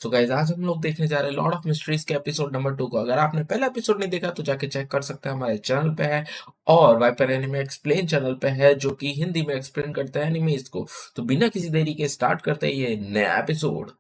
So guys आज हम लोग देखने जा रहे हैं लॉर्ड ऑफ मिस्ट्रीज के एपिसोड नंबर 2 को। अगर आपने पहला एपिसोड नहीं देखा तो जाके चेक कर सकते हैं, हमारे चैनल पे है और वाइपर एनिमे एक्सप्लेन चैनल पे है जो कि हिंदी में एक्सप्लेन करता है एनिमेज को। तो बिना किसी देरी के स्टार्ट करते हैं ये नया एपिसोड।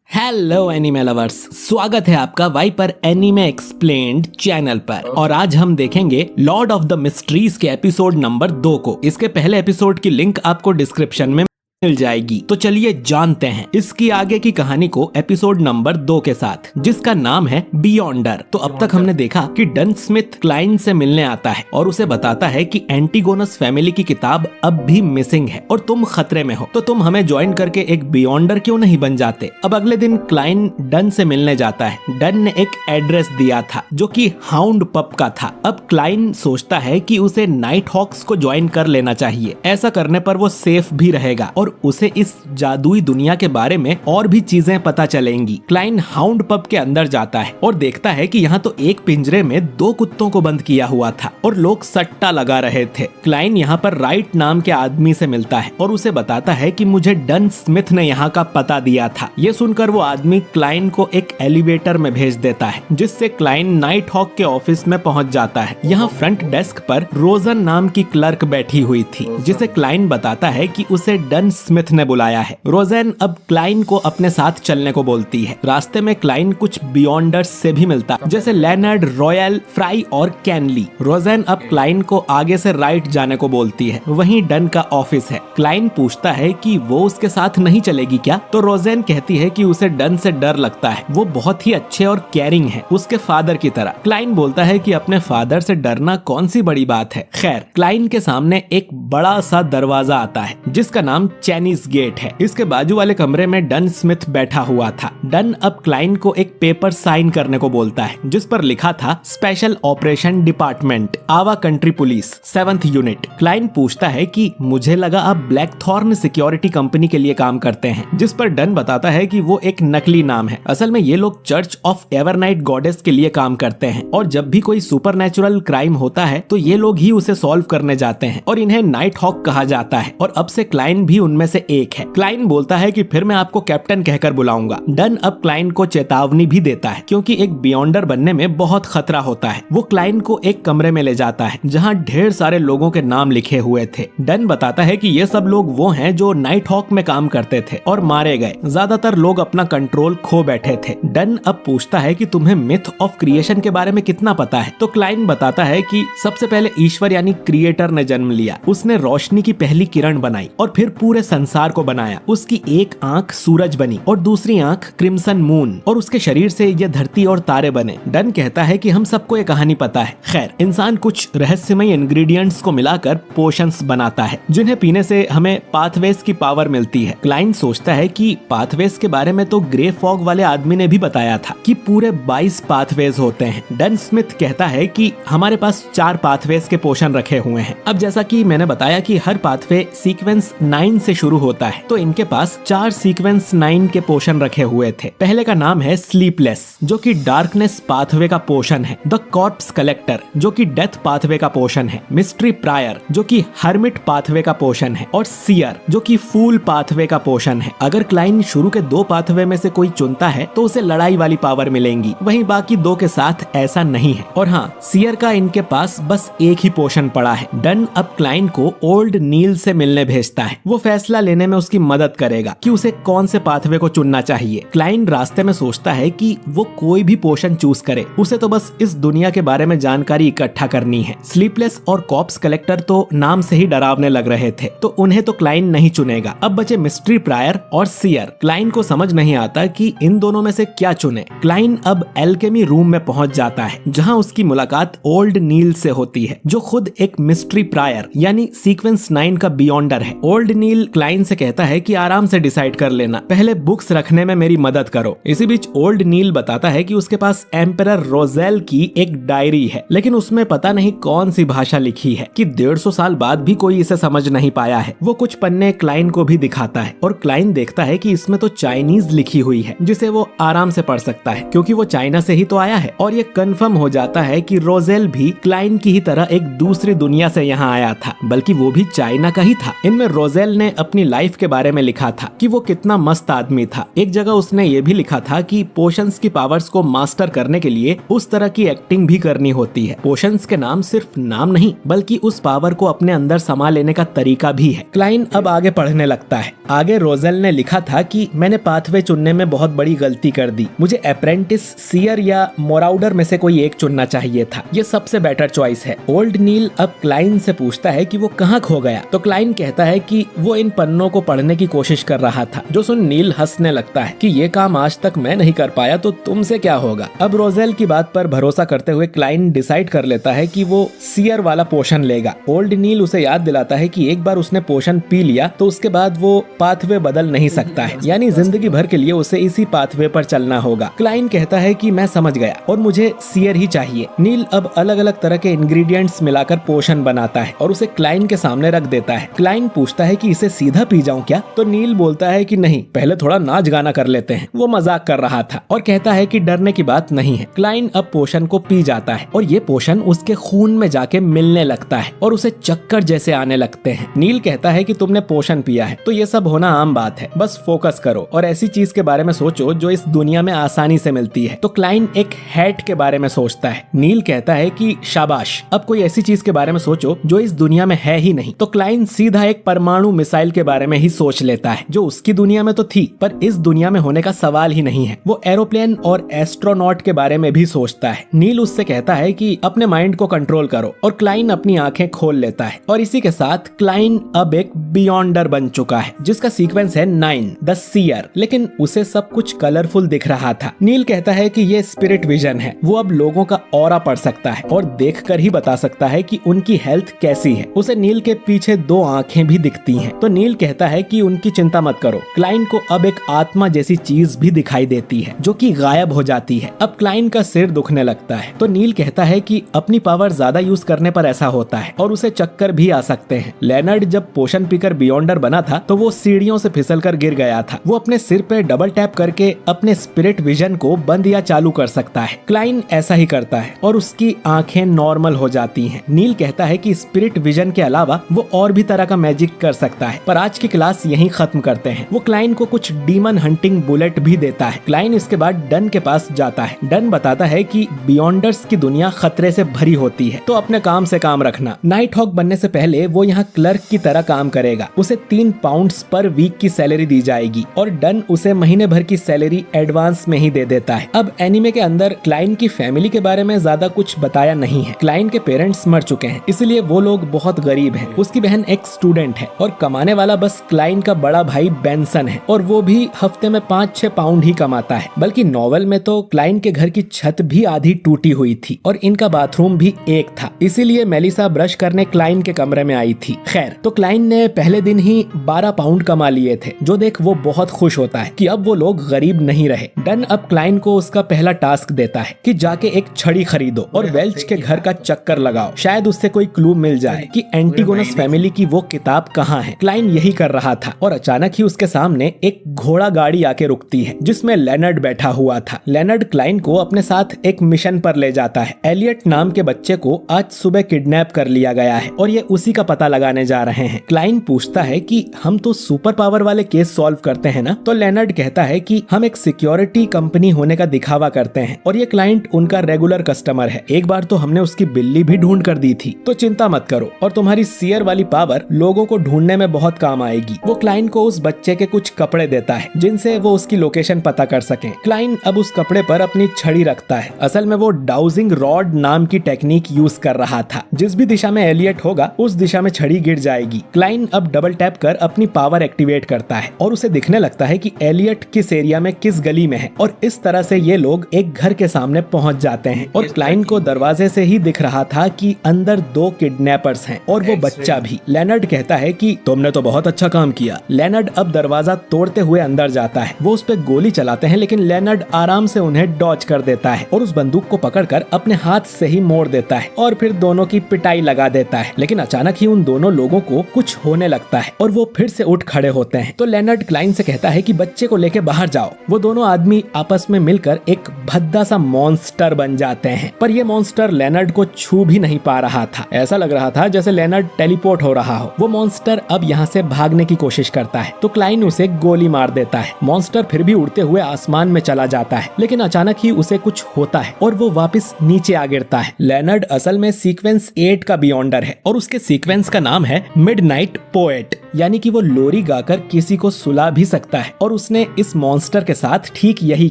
हेलो एनीमे लवर्स, स्वागत है आपका वाइपर एनीमे एक्सप्लेन्ड चैनल पर। और आज हम देखेंगे लॉर्ड ऑफ द मिस्ट्रीज के एपिसोड नंबर 2 को। इसके पहले एपिसोड की लिंक आपको डिस्क्रिप्शन में मिल जाएगी। तो चलिए जानते हैं इसकी आगे की कहानी को एपिसोड नंबर 2 के साथ, जिसका नाम है बियॉन्डर। तो अब तक हमने देखा कि डन स्मिथ क्लाइन से मिलने आता है और उसे बताता है कि एंटीगोनस फैमिली की किताब अब भी मिसिंग है और तुम खतरे में हो, तो तुम हमें ज्वाइन करके एक बियॉन्डर क्यों नहीं बन जाते। अब अगले दिन क्लाइन डन से मिलने जाता है। डन ने एक एड्रेस दिया था जो कि हाउंड पब का था। अब क्लाइन सोचता है कि उसे नाइट हॉक्स को ज्वाइन कर लेना चाहिए, ऐसा करने पर वो सेफ भी रहेगा और उसे इस जादुई दुनिया के बारे में और भी चीजें पता चलेंगी। क्लाइन हाउंड पब के अंदर जाता है और देखता है कि यहाँ तो एक पिंजरे में 2 कुत्तों को बंद किया हुआ था और लोग सट्टा लगा रहे थे। क्लाइन यहाँ पर राइट नाम के आदमी से मिलता है और उसे बताता है कि मुझे डन स्मिथ ने यहाँ का पता दिया था। ये सुनकर वो आदमी क्लाइन को एक एलिवेटर में भेज देता है, जिससे क्लाइन नाइट हॉक के ऑफिस में पहुंच जाता है। यहाँ फ्रंट डेस्क पर रोजन नाम की क्लर्क बैठी हुई थी, जिसे क्लाइन बताता है कि उसे डन स्मिथ ने बुलाया है। रोजेन अब क्लाइन को अपने साथ चलने को बोलती है। रास्ते में क्लाइन कुछ बियॉन्डर्स से भी मिलता है, जैसे लेनर्ड, रॉयल, फ्राई और कैनली। रोजेन अब क्लाइन को आगे से राइट जाने को बोलती है, वहीं डन का ऑफिस है। क्लाइन पूछता है कि वो उसके साथ नहीं चलेगी क्या, तो रोजेन कहती है कि उसे डन से डर लगता है, वो बहुत ही अच्छे और केयरिंग है, उसके फादर की तरह। क्लाइन बोलता है कि अपने फादर से डरना कौन सी बड़ी बात है। खैर, क्लाइन के सामने एक बड़ा सा दरवाजा आता है जिसका नाम चाइनीज गेट है। इसके बाजू वाले कमरे में डन स्मिथ बैठा हुआ था। डन अब क्लाइन को एक पेपर साइन करने को बोलता है, जिस पर लिखा था स्पेशल ऑपरेशन डिपार्टमेंट, आवा country police, 7th unit. Klein पूछता है कि मुझे लगा आप ब्लैक थॉर्न सिक्योरिटी कंपनी के लिए काम करते हैं, जिस पर डन बताता है कि वो एक नकली नाम है। असल में ये लोग चर्च ऑफ एवरनाइट गॉडेस के लिए काम करते हैं और जब भी कोई सुपरनैचुरल क्राइम होता है तो ये लोग ही उसे सॉल्व करने जाते हैं और इन्हें नाइट हॉक कहा जाता है और अब से क्लाइन भी उनमें से एक है। क्लाइन बोलता है कि फिर मैं आपको कैप्टन कहकर बुलाऊंगा। डन अब क्लाइन को चेतावनी भी देता है, क्योंकि एक बियॉन्डर बनने में बहुत खतरा होता है। वो क्लाइन को एक कमरे में ले जाता है जहां ढेर सारे लोगों के नाम लिखे हुए थे। डन बताता है कि ये सब लोग वो हैं जो नाइट हॉक में काम करते थे और मारे गए। ज्यादातर लोग अपना कंट्रोल खो बैठे थे। डन अब पूछता है कि तुम्हें मिथ ऑफ क्रिएशन के बारे में कितना पता है, तो क्लाइन बताता है कि सबसे पहले ईश्वर यानी क्रिएटर ने जन्म लिया, उसने रोशनी की पहली किरण बनाई और फिर पूरे संसार को बनाया। उसकी एक आंख सूरज बनी और दूसरी आंख क्रिम्सन मून, और उसके शरीर से ये धरती और तारे बने। डन कहता है कि हम सबको ये कहानी पता है। खैर, इंसान कुछ रहस्यमय इंग्रेडिएंट्स को मिलाकर पोशंस बनाता है, जिन्हें पीने से हमें पाथवेज की पावर मिलती है। क्लाइन सोचता है कि पाथवेज के बारे में तो ग्रे फॉग वाले आदमी ने भी बताया था कि पूरे 22 पाथवेज होते हैं। डन स्मिथ कहता है कि हमारे पास 4 पाथवेज के पोशन रखे हुए हैं। अब जैसा कि मैंने बताया कि हर पाथवे सीक्वेंस 9 से शुरू होता है, तो इनके पास 4 सीक्वेंस 9 के पोशन रखे हुए थे। पहले का नाम है स्लीपलेस, जो कि डार्कनेस पाथवे का पोशन है। द कॉर्प्स कलेक्टर, जो कि डेथ पाथवे का पोशन है। मिस्ट्री प्रायर, जो कि हर्मिट पाथवे का पोशन है। और सियर, जो कि फूल पाथवे का पोशन है। अगर क्लाइन शुरू के 2 पाथवे में से कोई चुनता है तो उसे लड़ाई वाली पावर मिलेंगी, वहीं बाकी 2 के साथ ऐसा नहीं है। और हाँ, सियर का इनके पास बस एक ही पोशन पड़ा है। डन अब क्लाइन को ओल्ड नील से मिलने भेजता है। वो फैसला लेने में उसकी मदद करेगा कि उसे कौन से पाथवे को चुनना चाहिए। क्लाइन रास्ते में सोचता है कि वो कोई भी पोशन चूज करे, उसे तो बस इस दुनिया के बारे में जानकारी इकट्ठा करनी है। स्लीपलेस और कॉर्प्स कलेक्टर तो नाम से ही डरावने लग रहे थे, तो उन्हें तो क्लाइन नहीं चुनेगा। अब बचे मिस्ट्री प्रायर और सियर। क्लाइन को समझ नहीं आता कि इन दोनों में से क्या चुने। क्लाइन अब एल्केमी रूम में पहुंच जाता है, जहां उसकी मुलाकात ओल्ड नील से होती है, जो खुद एक मिस्ट्री प्रायर यानी सीक्वेंस 9 का बियॉन्डर है। ओल्ड नील क्लाइन से कहता है कि आराम से डिसाइड कर लेना, पहले बुक्स रखने में मेरी मदद करो। इसी बीच ओल्ड नील बताता है कि उसके पास एम्परर रोजेल की एक डायरी है, लेकिन उसमें पता नहीं कौन सी भाषा लिखी है कि 150 साल बाद भी कोई इसे समझ नहीं पाया है। वो कुछ पन्ने क्लाइन को भी दिखाता है और क्लाइन देखता है कि इसमें तो चाइनीज लिखी हुई है, जिसे वो आराम से पढ़ सकता है, क्योंकि वो चाइना से ही तो आया है। और ये कंफर्म हो जाता है कि रोजेल भी क्लाइन की ही तरह एक दूसरी दुनिया से यहाँ आया था, बल्कि वो भी चाइना का ही था। इनमें रोजेल ने अपनी लाइफ के बारे में लिखा था कि वो कितना मस्त आदमी था। एक जगह उसने ये भी लिखा था कि पोशंस की पावर्स को मास्टर करने के लिए उस तरह की एक्टिंग भी करनी होती है। पोशंस के नाम सिर्फ नाम नहीं बल्कि उस पावर को अपने अंदर समा लेने का तरीका भी है। क्लाइन अब आगे पढ़ने लगता है। आगे रोजेल ने लिखा था कि मैंने पाथवे चुनने में बहुत बड़ी गलती कर दी। मुझे अप्रेंटिस, सीयर या मोराउडर में से कोई एक चुनना चाहिए था। ये सबसे बेटर चॉइस है। ओल्ड नील अब क्लाइन से पूछता है कि वो कहाँ खो गया, तो क्लाइन कहता है कि वो इन पन्नों को पढ़ने की कोशिश कर रहा था। जो सुन नील हंसने लगता है कि ये काम आज तक मैं नहीं कर पाया तो तुमसे क्या होगा। अब रोजेल की बात पर भरोसा करते हुए क्लाइन डिसाइड कर लेता है कि वो सीयर वाला पोशन लेगा। ओल्ड नील उसे याद दिलाता है कि एक बार उसने पोशन पी लिया तो उसके बाद वो पाथवे बदल नहीं सकता है, यानी जिंदगी भर के लिए उसे इसी पाथवे पर चलना होगा। क्लाइन कहता है कि मैं समझ गया और मुझे सीयर ही चाहिए। नील अब अलग अलग तरह के इंग्रेडिएंट्स मिलाकर पोशन बनाता है और उसे क्लाइन के सामने रख देता है। क्लाइन पूछता है कि इसे सीधा पी जाऊं क्या, तो नील बोलता है कि नहीं, पहले थोड़ा नाच गाना कर लेते हैं। वो मजाक कर रहा था और कहता है कि डरने की बात नहीं है। क्लाइन अब पोशन को पी जाता है और ये पोशन उसके खून में जाके मिलने लगता है और उसे चक्कर जैसे आने लगते हैं। नील कहता है कि तुमने पोशन पिया है तो ये सब होना आम बात है, बस फोकस करो और ऐसी चीज के बारे में सोचो जो इस दुनिया में आसानी से मिलती है। तो क्लाइन एक हैट के बारे में सोचता है। नील कहता है कि शाबाश, अब कोई ऐसी चीज के बारे में सोचो जो इस दुनिया में है ही नहीं। तो क्लाइन सीधा एक परमाणु मिसाइल के बारे में ही सोच लेता है जो उसकी दुनिया में तो थी पर इस दुनिया में होने का सवाल ही नहीं है। वो एरोप्लेन और एस्ट्रोनॉट के बारे में भी सोचता है। नील उससे कहता है कि अपने माइंड को कंट्रोल करो और क्लाइन अपनी आंखें खोल लेता है और इसी के साथ क्लाइन अब एक बियॉन्डर बन चुका है जिसका सीक्वेंस है 9 द सीयर। लेकिन उसे सब कुछ कलरफुल दिख रहा था। नील कहता है कि ये स्पिरिट विजन है। वो अब लोगों का ऑरा पढ़ सकता है और देखकर ही बता सकता है कि उनकी हेल्थ कैसी है। उसे नील के पीछे 2 आंखें भी दिखती हैं। तो नील कहता है कि उनकी चिंता मत करो। क्लाइन को अब एक आत्मा जैसी चीज भी दिखाई देती है जो कि गायब हो जाती है। अब क्लाइन का सिर दुखने लगता है तो नील कहता है कि अपनी पावर ज्यादा यूज करने पर ऐसा होता है और उसे चक्कर भी आ सकते हैं। लेनर्ड जब पोशन पीकर बियॉन्डर बना था तो वो सीढ़ियों से फिसलकर गिर गया था। वो अपने सिर पे डबल टैप करके अपने स्पिरिट विजन को बंद या चालू कर सकता है। क्लाइन ऐसा ही करता है और उसकी आंखें नॉर्मल हो जाती हैं। नील कहता है कि स्पिरिट विजन के अलावा वो और भी तरह का मैजिक कर सकता है। पर आज की क्लास यहीं खत्म करते हैं। वो क्लाइन को कुछ डीमन हंटिंग बुलेट भी देता है। क्लाइन इसके बाद डन के पास जाता है। डन बताता है कि बियॉन्डर्स की दुनिया खतरे से भरी होती है तो अपने काम से काम रखना। नाइट हॉक बनने से पहले वो यहाँ क्लर्क की तरह काम करेगा। उसे 3 पाउंड्स पर वीक की सैलरी दी जाएगी और डन उसे महीने भर की सैलरी एडवांस में ही दे देता है। अब एनीमे के अंदर क्लाइन की फैमिली के बारे में ज्यादा कुछ बताया नहीं है। क्लाइन के पेरेंट्स मर चुके हैं इसलिए वो लोग बहुत गरीब हैं। उसकी बहन एक स्टूडेंट है और कमाने वाला बस क्लाइन का बड़ा भाई बेंसन है और वो भी हफ्ते में 5-6 पाउंड ही कमाता है। बल्कि नॉवेल में तो क्लाइन के घर की छत भी आधी टूटी हुई थी और इनका बाथरूम भी एक था, इसीलिए मेलिसा ब्रश करने क्लाइन के कमरे में आई थी। खैर, तो क्लाइन ने पहले दिन ही 12 पाउंड कमा लिए थे जो देख वो बहुत खुश होता है कि अब वो लोग गरीब नहीं रहे। डन अब क्लाइन को उसका पहला टास्क देता है कि जाके एक छड़ी खरीदो और वेल्च के घर का चक्कर लगाओ। शायद उससे कोई क्लू मिल जाए कि एंटीगोनस फैमिली की वो किताब कहाँ है। क्लाइन यही कर रहा था और अचानक ही उसके सामने एक घोड़ा गाड़ी आके रुकती है जिसमें लेनर्ड बैठा हुआ था। लेनर्ड क्लाइन को अपने साथ एक मिशन पर ले जाता है। एलियट नाम के बच्चे को आज सुबह किडनैप कर लिया गया है और ये उसी का पता लगाने जा रहे हैं। क्लाइन पूछता है कि हम तो सुपर पावर वाले केस सॉल्व करते हैं ना, तो लेनर्ड कहता है कि हम एक सिक्योरिटी कंपनी होने का दिखावा करते हैं और ये क्लाइंट उनका रेगुलर कस्टमर है। एक बार तो हमने उसकी बिल्ली भी ढूंढ कर दी थी, तो चिंता मत करो और तुम्हारी सीयर वाली पावर लोगों को ढूंढने में बहुत काम आएगी। वो क्लाइन को उस बच्चे के कुछ कपड़े देता है जिनसे वो उसकी लोकेशन पता कर सके। क्लाइन अब उस कपड़े पर अपनी छड़ी रखता है। असल में वो डाउजिंग रॉड नाम की टेक्निक यूज कर रहा था। जिस भी दिशा में एलियट होगा उस दिशा में छड़ी गिर जाएगी। क्लाइन अब डबल टैप कर अपनी पावर एक्टिवेट करता है और उसे दिखने लगता है कि एलियट किस एरिया में किस गली में है और इस तरह से ये लोग एक घर के सामने पहुंच जाते हैं और क्लाइन को दरवाजे से ही दिख रहा था कि अंदर 2 किडनैपर्स हैं और वो बच्चा भी। लेनर्ड कहता है कि तुमने तो बहुत अच्छा काम किया। लेनर्ड अब दरवाजा तोड़ते हुए अंदर जाता है। वो उस पे गोली चलाते हैं लेकिन लेनर्ड आराम से उन्हें डॉज कर देता है और उस बंदूक को पकड़कर अपने हाथ से ही मोड़ देता है और फिर दोनों की पिटाई लगा देता है। लेकिन अचानक ही उन दोनों लोगों को कुछ होने लगता है और वो फिर से उठ खड़े होते हैं। तो लेनर्ड क्लाइन से कहता है कि बच्चे को लेके बाहर जाओ। वो दोनों आदमी आपस में मिलकर एक भद्दा सा मॉन्स्टर बन जाते हैं, पर ये मॉन्स्टर लेनर्ड को छू भी नहीं पा रहा था। ऐसा लग रहा था जैसे लेनर्ड टेलीपोर्ट हो रहा हो। वो मॉन्स्टर अब यहाँ वहाँ से भागने की कोशिश करता है तो क्लाइन उसे गोली मार देता है। मॉन्स्टर फिर भी उड़ते हुए आसमान में चला जाता है, लेकिन अचानक ही उसे कुछ होता है और वो वापस नीचे आ गिरता है। लेनर्ड असल में सीक्वेंस 8 का बियॉन्डर है और उसके सीक्वेंस का नाम है मिडनाइट पोएट, यानी कि वो लोरी गाकर किसी को सुला भी सकता है और उसने इस मॉन्स्टर के साथ ठीक यही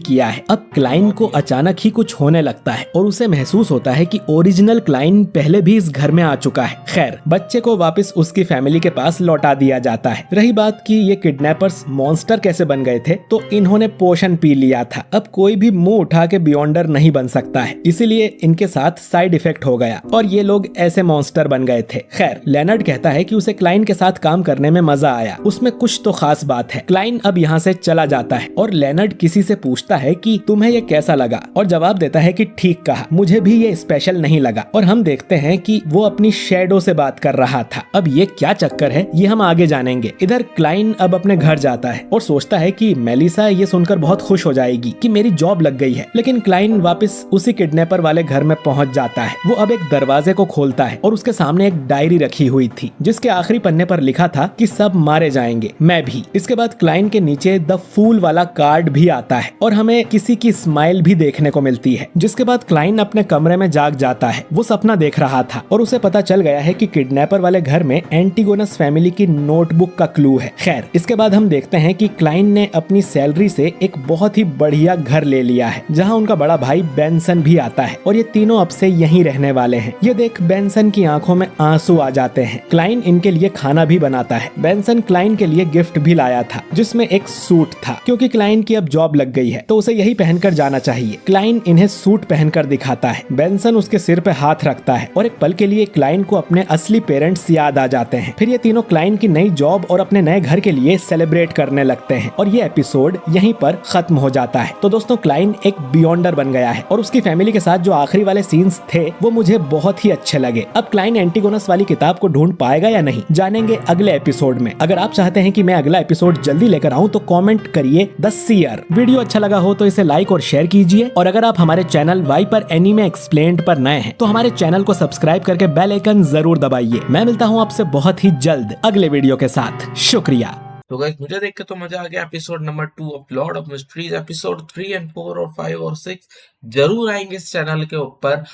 किया है। अब क्लाइन को अचानक ही कुछ होने लगता है और उसे महसूस होता है कि ओरिजिनल क्लाइन पहले भी इस घर में आ चुका है। खैर, बच्चे को वापस उसकी फैमिली के पास लौटा दिया जाता है। रही बात कि ये किडनैपर्स मॉन्स्टर कैसे बन गए थे, तो इन्होंने पोशन पी लिया था। अब कोई भी मुंह उठा के बियॉन्डर नहीं बन सकता है, इसीलिए इनके साथ साइड इफेक्ट हो गया और ये लोग ऐसे मॉन्स्टर बन गए थे। खैर, लेनर्ड कहता है कि उसे क्लाइन के साथ काम करने में मजा आया, उसमें कुछ तो खास बात है। क्लाइन अब यहाँ से चला जाता है और लेनर्ड किसी से पूछता है कि तुम्हें ये कैसा लगा, और जवाब देता है कि ठीक कहा, मुझे भी ये स्पेशल नहीं लगा। और हम देखते हैं कि वो अपनी शैडो से बात कर रहा था। अब ये क्या चक्कर है, ये हम आगे जानेंगे। इधर क्लाइन अब अपने घर जाता है और सोचता है कि मेलिसा ये सुनकर बहुत खुश हो जाएगी कि मेरी जॉब लग गई है, लेकिन क्लाइन वापस उसी किडनैपर वाले घर में पहुंच जाता है। वो अब एक दरवाजे को खोलता है और उसके सामने एक डायरी रखी हुई थी जिसके आखिरी पन्ने पर लिखा था कि सब मारे जाएंगे, मैं भी। इसके बाद क्लाइन के नीचे द फूल वाला कार्ड भी आता है और हमें किसी की स्माइल भी देखने को मिलती है। जिसके बाद क्लाइन अपने कमरे में जाग जाता है। वो सपना देख रहा था और उसे पता चल गया है कि किडनैपर वाले घर में एंटीगोनस फैमिली की नोटबुक का क्लू है। खैर, इसके बाद हम देखते हैं कि क्लाइन ने अपनी सैलरी से एक बहुत ही बढ़िया घर ले लिया है जहां उनका बड़ा भाई बेंसन भी आता है और ये तीनों अब से यहीं रहने वाले हैं। ये देख बेंसन की आंखों में आंसू आ जाते हैं। क्लाइन इनके लिए खाना भी बनाता है। बेंसन क्लाइन के लिए गिफ्ट भी लाया था जिसमें एक सूट था, क्योंकि क्लाइन की अब जॉब लग गई है तो उसे यही पहनकर जाना चाहिए। क्लाइन इन्हें सूट पहनकर दिखाता है। बेंसन उसके सिर पे हाथ रखता है और एक पल के लिए क्लाइन को अपने असली पेरेंट्स याद आ जाते हैं। फिर ये तीनों क्लाइन की नई जॉब और अपने नए घर के लिए सेलिब्रेट करने लगते हैं और ये एपिसोड यहीं पर खत्म हो जाता है। तो दोस्तों, क्लाइन एक बियॉन्डर बन गया है और उसकी फैमिली के साथ जो आखिरी वाले सीन्स थे वो मुझे बहुत ही अच्छे लगे। अब क्लाइन एंटीगोनस वाली किताब को ढूंढ पाएगा या नहीं, जानेंगे अगले एपिसोड में। अगर आप चाहते हैं कि मैं अगला एपिसोड जल्दी लेकर आऊं तो कमेंट करिए द सीयर। वीडियो अच्छा लगा हो तो इसे लाइक और शेयर कीजिए, और अगर आप हमारे चैनल वाइपर एनीमे एक्सप्लेन्ड पर नए हैं तो हमारे चैनल को सब्सक्राइब करके बेल आइकन जरूर दबाइए। मैं मिलता हूं आपसे बहुत ही जल्द अगले वीडियो के साथ। शुक्रिया। तो गाइस, मुझे देख के तो मजा आ गया। Episode number 2 of Lord of mysteries, episode 3 और 4 और 5 और 6 जरूर आएंगे इस चैनल के ऊपर।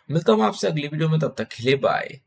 मिलता हूँ आपसे अगली वीडियो में, तब तक के लिए बाय।